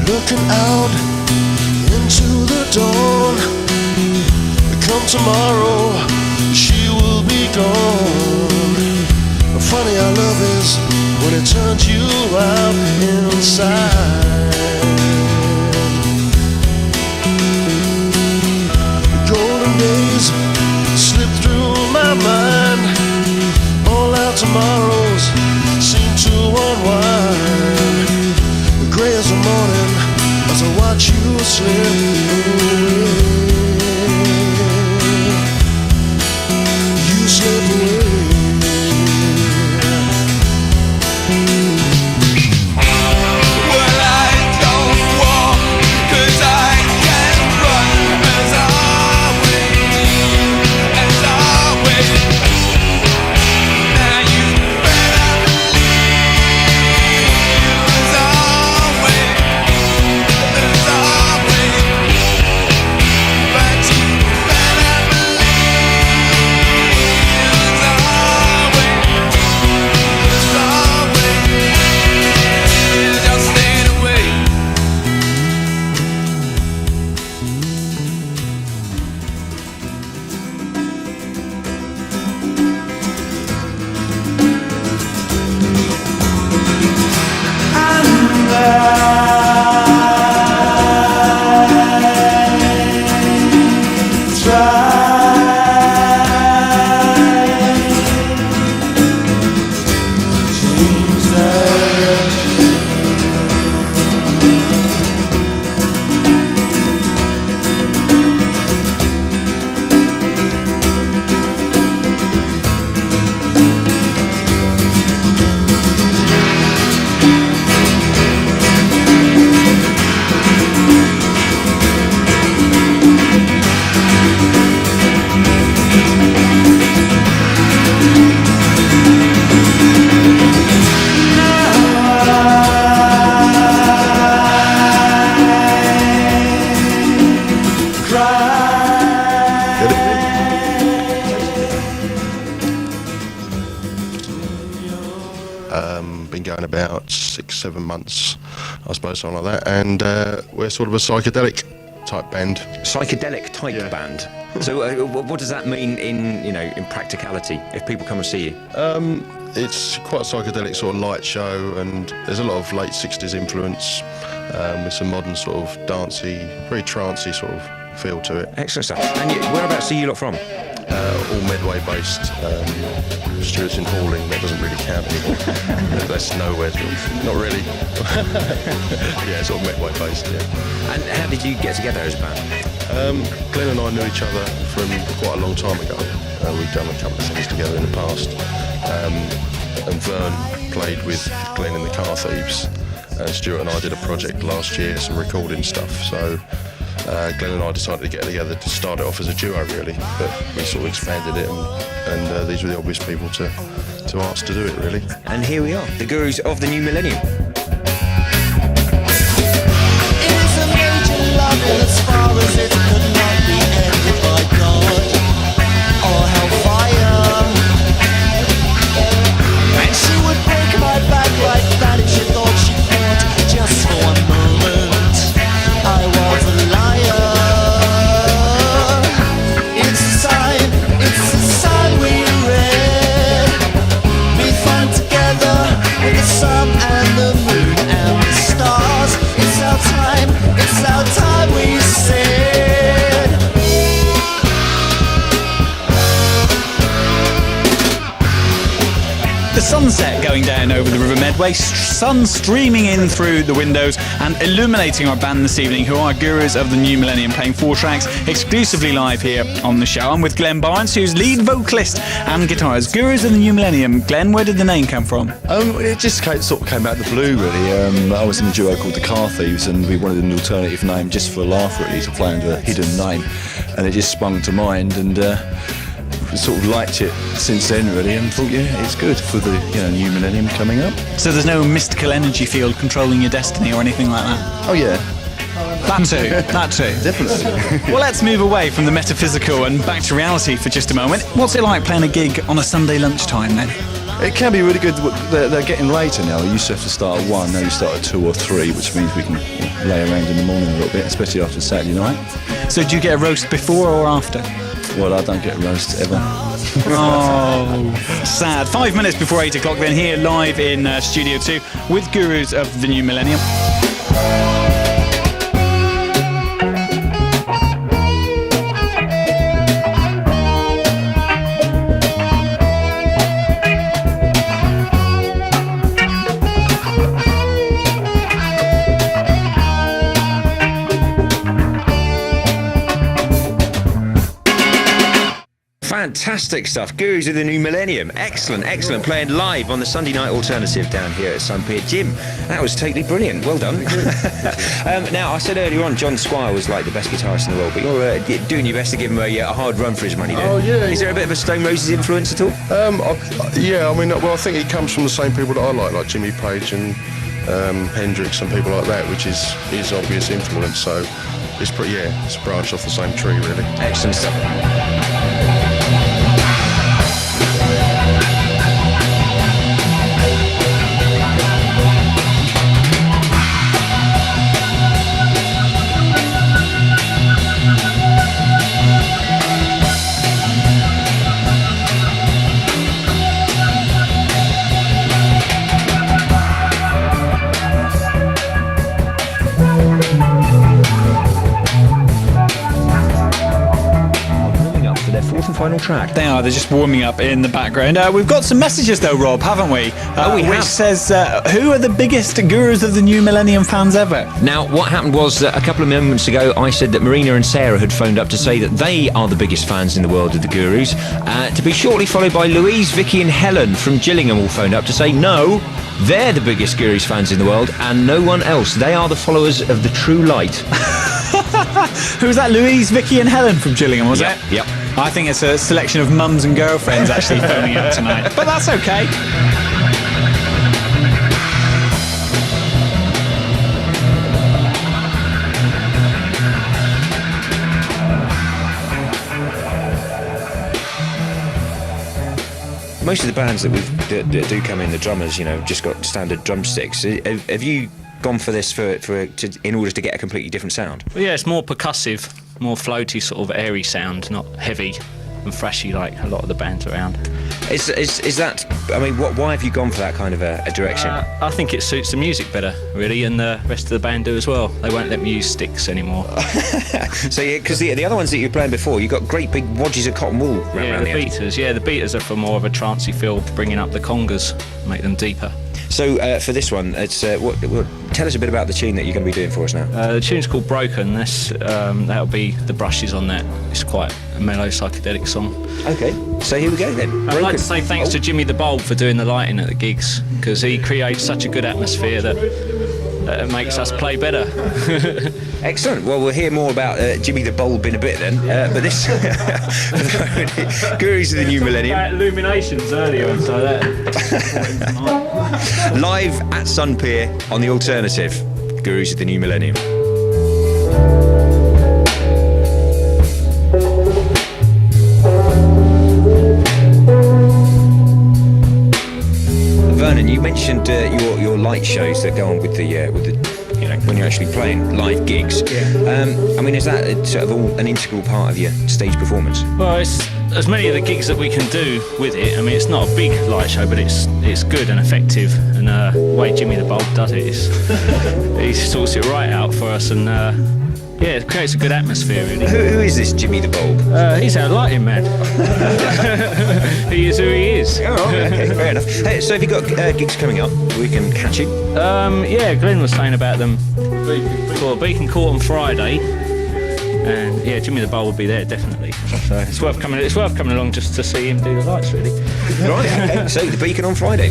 Looking out into the dawn. Come tomorrow, she will be gone. Funny how love is when it turns you out inside. The golden days slip through my mind. All our tomorrows seem to unwind. The gray as the morning as I watch you slip away. You slip away. Been going about 6-7 months, I suppose, something like that, and we're sort of a psychedelic type band. Psychedelic type band. So what does that mean in practicality if people come and see you? It's quite a psychedelic sort of light show, and there's a lot of late 60s influence with some modern sort of dancey, very trancey sort of feel to it. Excellent stuff. And whereabouts are you lot from? All Medway based. Stewart's in Halling, that doesn't really count anymore. That's nowhere, not really. Yeah, sort of Medway based, yeah. And how did you get together as a band? Glenn and I knew each other from quite a long time ago. We've done a couple of things together in the past. And Vern played with Glenn in the Car Thieves. And Stuart and I did a project last year, some recording stuff. So Glenn and I decided to get together to start it off as a duo, really, but we sort of expanded it, and these were the obvious people to ask to do it, really. And here we are, the Gurus of the New Millennium. It is a major love as far as it could not be ended by God or hellfire. And she would break my back like that if she thought she could, just for a moment. I was a liar. It's a sign we read. We find together with the sun and the moon and the stars. It's our time, we said. The sunset going down over the River Medway, sun streaming in through the windows and illuminating our band this evening, who are Gurus of the New Millennium, playing 4 tracks exclusively live here on the show. I'm with Glenn Barnes, who's lead vocalist and guitarist. Gurus of the New Millennium. Glenn, where did the name come from? It just sort of came out of the blue, really. I was in a duo called the Car Thieves, and we wanted an alternative name just for a laugh, really, to play under a hidden name, and it just sprung to mind, and sort of liked it since then, really, and thought, yeah, it's good for the new millennium coming up. So there's no mystical energy field controlling your destiny or anything like that? Oh yeah, That too. definitely. Well, let's move away from the metaphysical and back to reality for just a moment. What's it like playing a gig on a Sunday lunchtime then? It can be really good. They're getting later now. We used to have to start at 1, now you start at 2 or 3, which means we can lay around in the morning a little bit, especially after Saturday night. So do you get a roast before or after? Well, I don't get a roast ever. Oh, sad. 5 minutes before 8 o'clock then, here live in Studio 2 with Gurus of the New Millennium. Fantastic stuff. Gurus of the New Millennium. Excellent, excellent. Playing live on the Sunday Night Alternative down here at Sun Pier Gym. That was totally brilliant. Well done. Now, I said earlier on, John Squire was like the best guitarist in the world, but you're doing your best to give him a hard run for his money there. Oh, yeah. Is there a bit of a Stone Roses influence at all? I think he comes from the same people that I like Jimmy Page and Hendrix and people like that, which is his obvious influence. So it's it's a branch off the same tree, really. Excellent stuff. Fourth and final track. They are. They're just warming up in the background. We've got some messages though, Rob, haven't we? We which have. says, who are the biggest Gurus of the New Millennium fans ever? Now, what happened was that a couple of moments ago, I said that Marina and Sarah had phoned up to say that they are the biggest fans in the world of the Gurus. To be shortly followed by Louise, Vicky and Helen from Gillingham all phoned up to say no, they're the biggest Gurus fans in the world and no one else. They are the followers of the true light. Who was that? Louise, Vicky and Helen from Gillingham, was it? Yep. I think it's a selection of mums and girlfriends actually phoning up tonight. But that's okay. Most of the bands that do come in, the drummers, just got standard drumsticks. Have you gone for this in order to get a completely different sound? Well, yeah, it's more percussive, more floaty, sort of airy sound, not heavy and thrashy like a lot of the bands around. Is that? I mean, why have you gone for that kind of a direction? I think it suits the music better, really, and the rest of the band do as well. They won't let me use sticks anymore. So, because the other ones that you were playing before, you got great big wadges of cotton wool around the edge. beaters. Yeah, the beaters are for more of a trancey feel, bringing up the congas, make them deeper. So for this one, it's tell us a bit about the tune that you're going to be doing for us now. The tune's called Broken. That'll be the brushes on that. It's quite a mellow psychedelic song. Okay, so here we go then. I'd like to say thanks to Jimmy the Bulb for doing the lighting at the gigs, because he creates such a good atmosphere that it makes us play better. Excellent. Well, we'll hear more about Jimmy the Bulb in a bit then. But this, Gurus of the New Millennium. Illuminations earlier and so that. Live at Sun Pier on the Alternative. Gurus of the New Millennium. Vernon, you mentioned your light shows that go on with the when you're actually playing live gigs. Yeah. I mean, is that sort of an integral part of your stage performance? Well, it's as many of the gigs that we can do with it. I mean, it's not a big light show, but it's good and effective. And the way Jimmy the Bulb does it is he sorts it right out for us, and it creates a good atmosphere, really. Who is this Jimmy the Bulb? He's our lighting man. He is who he is. Oh, okay, fair enough. Hey, so have you got gigs coming up we can catch you? Glenn was saying about them for Beacon Court on Friday, and Jimmy the Bulb will be there definitely. So it's worth coming along just to see him do the lights, really. Right. Okay. So the Beacon on Friday.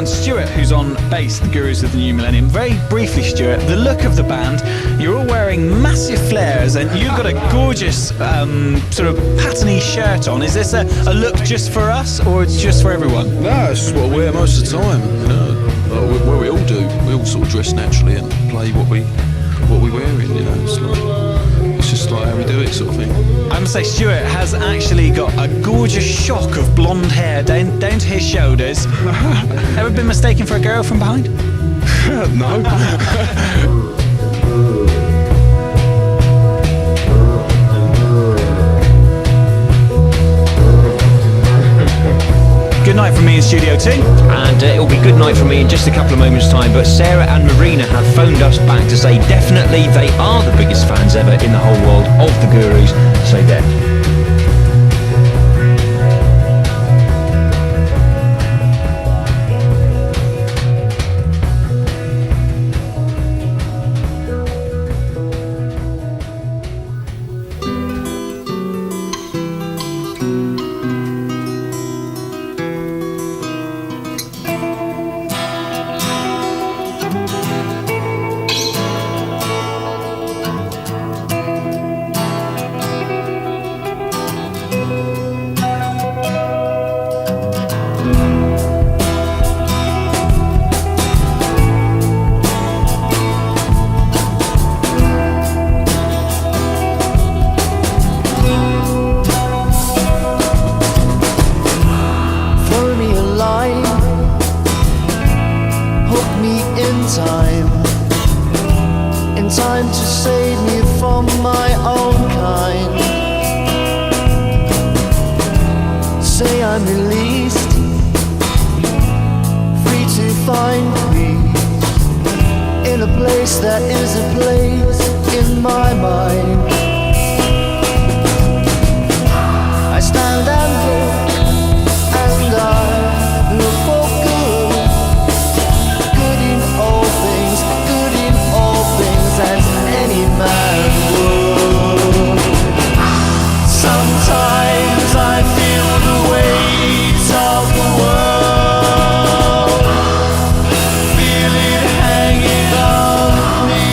Stuart, who who's on bass, the Gurus of the New Millennium. Very briefly, Stuart, the look of the band, you're all wearing massive flares and you've got a gorgeous sort of patterny shirt on. Is this a look just for us or it's just for everyone? No, it's just what I wear most of the time. You know, what we all do. We all sort of dress naturally and play what we wearing. You know, it's just like how we do it, sort of thing. I must say, Stuart has actually got a gorgeous shock of blonde hair down to his shoulders. Ever been mistaken for a girl from behind? No. Good night from me in Studio 2. And it'll be good night from me in just a couple of moments' time. But Sarah and Marina have phoned us back to say definitely they are the biggest fans ever in the whole world of the Gurus. So there. time to save me from my own kind. Say I'm released, free to find peace in a place that is a place in my mind. I stand and look, and I look for good in all things, good in all things, as any man would. Sometimes I feel the weight of the world, feel it hanging on me.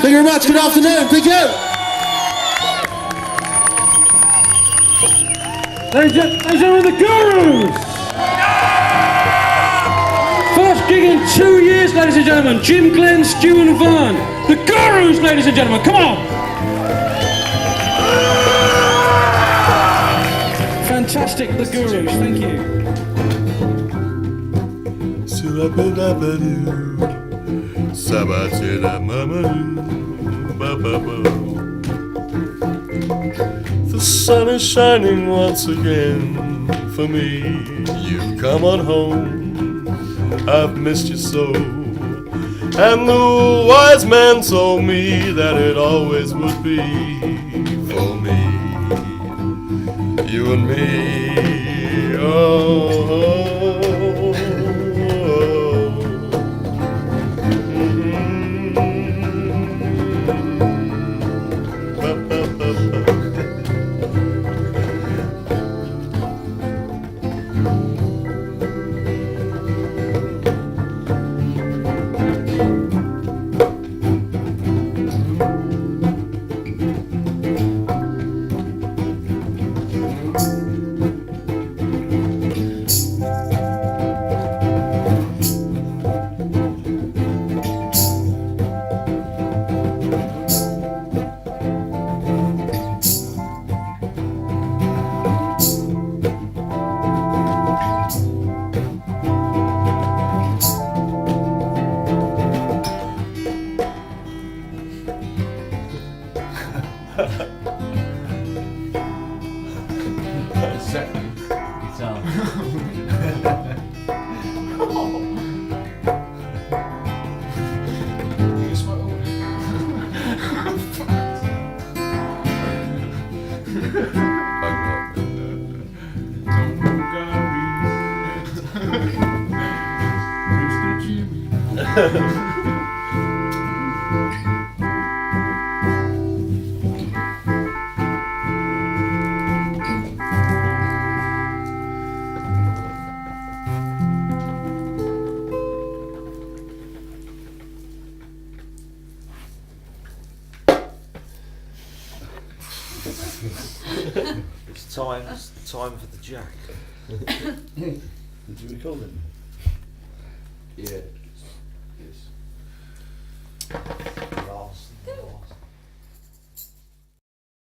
Thank you very much. Good afternoon. Thank you. Ladies and gentlemen, the Gurus! First gig in 2 years, ladies and gentlemen. Jim, Glenn, Stu and Vern. The Gurus, ladies and gentlemen. Come on! Fantastic, the Gurus. Thank you. The sun is shining once again for me. You've come on home, I've missed you so. And the wise man told me that it always would be for me, you and me. Oh. It's time for the jack. Did you record it? Yeah. Yes.